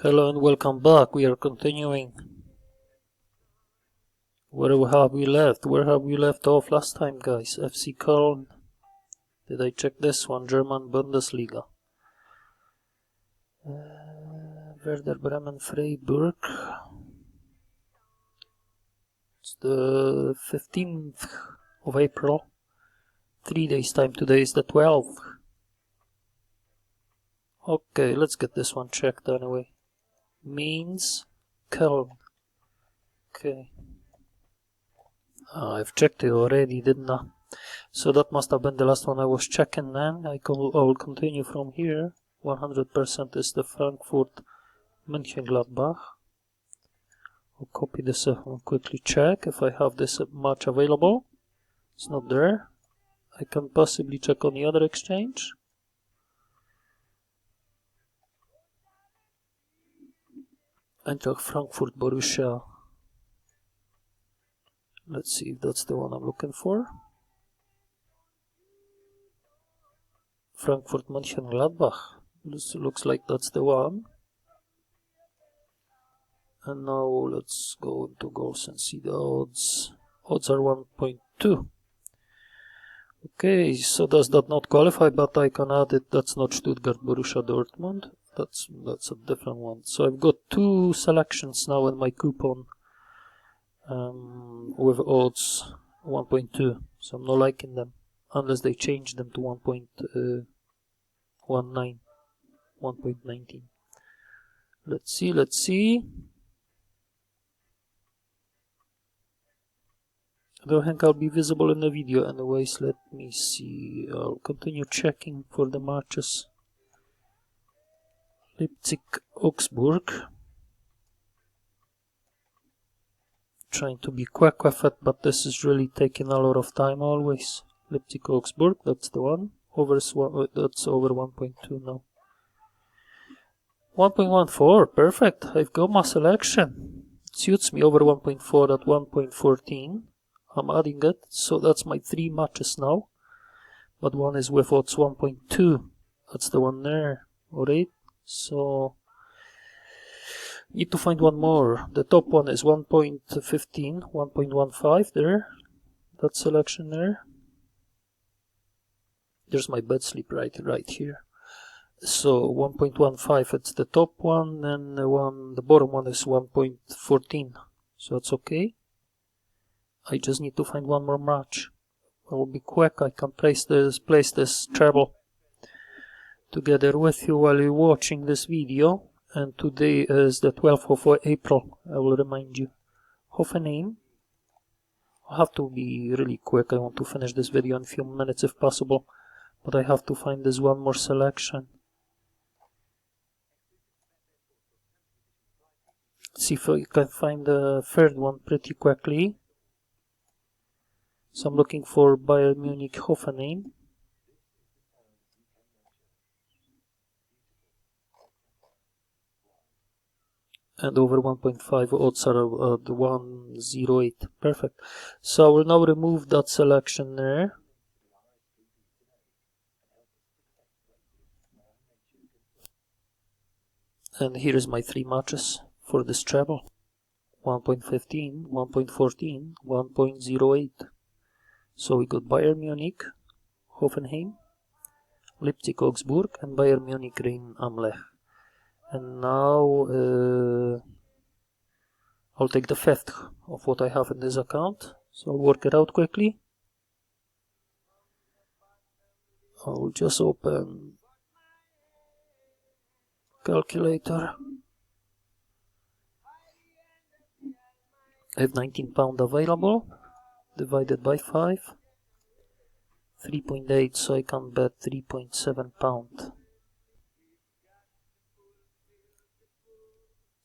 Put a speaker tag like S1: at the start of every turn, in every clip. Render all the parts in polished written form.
S1: Hello and welcome back. We are continuing. Where have we left? Where have we left off last time, guys? FC Köln. Did I check this one? German Bundesliga. Werder Bremen Freiburg. It's the 15th of April. 3 days time. Today is the 12th. Okay, let's get this one checked anyway. Means Köln. Okay. I've checked it already, didn't I? So that must have been the last one I was checking then. I will continue from here. 100% is the Frankfurt Mönchengladbach. I'll copy this and quickly check if I have this match available. It's not there. I can possibly check on the other exchange. Eintracht Frankfurt Borussia. Let's see if that's the one I'm looking for. Frankfurt Mönchengladbach. This looks like that's the one. And now let's go into goals and see the odds. Odds are 1.2. Okay, so does that not qualify, but I can add it. That's not Stuttgart Borussia Dortmund. That's a different one. So I've got two selections now in my coupon. With odds 1.2, so I'm not liking them unless they change them to 1.19, 1.19. Let's see. I don't think I'll be visible in the video anyways. Let me see. I'll continue checking for the matches. Leipzig Augsburg. Trying to be quick with it, but this is really taking a lot of time always. Leipzig Augsburg, that's the one. That's over 1.2 now. 1.14, perfect. I've got my selection. It suits me over 1.4 at 1.14. I'm adding it, so that's my 3 matches now. But one is with odds 1.2. That's the one there. Alright, so need to find one more. The top one is 1.15, 1.15 there. That selection there. There's my bed slip right here. So 1.15, it's the top one, and the bottom one is 1.14. So that's okay. I just need to find one more match. I will be quick. I can place this treble together with you while you're watching this video. And today is the 12th of April, I will remind you. Hoffenheim. I have to be really quick. I want to finish this video in a few minutes if possible. But I have to find this one more selection. See if I can find the third one pretty quickly. So I'm looking for Bayern Munich Hoffenheim. And over 1.5 odds are at 1.08. Perfect. So I will now remove that selection there. And here is my 3 matches for this treble. 1.15, 1.14, 1.08. So we got Bayern Munich, Hoffenheim, Leipzig Augsburg, and Bayern Munich Rhein am Lech. And now I'll take the fifth of what I have in this account. So I'll work it out quickly. I'll just open calculator. I have £19 available, divided by 5. 3.8, so I can bet £3.7.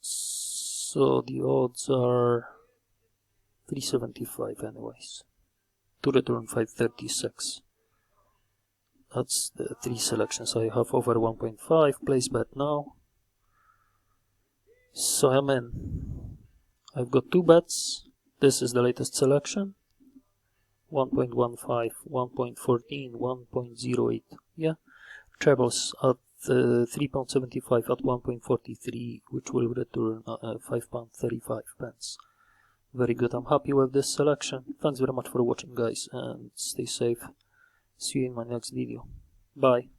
S1: So the odds are 375 anyways. To return 536. That's the 3 selections I have over 1.5. Place bet now. So I'm in. I've got 2 bets. This is the latest selection. 1.15, 1.14, 1.08. Yeah. Trebles at £3.75 at 1.43, which will return £5.35. Very good, I'm happy with this selection. Thanks very much for watching, guys, and stay safe. See you in my next video. Bye.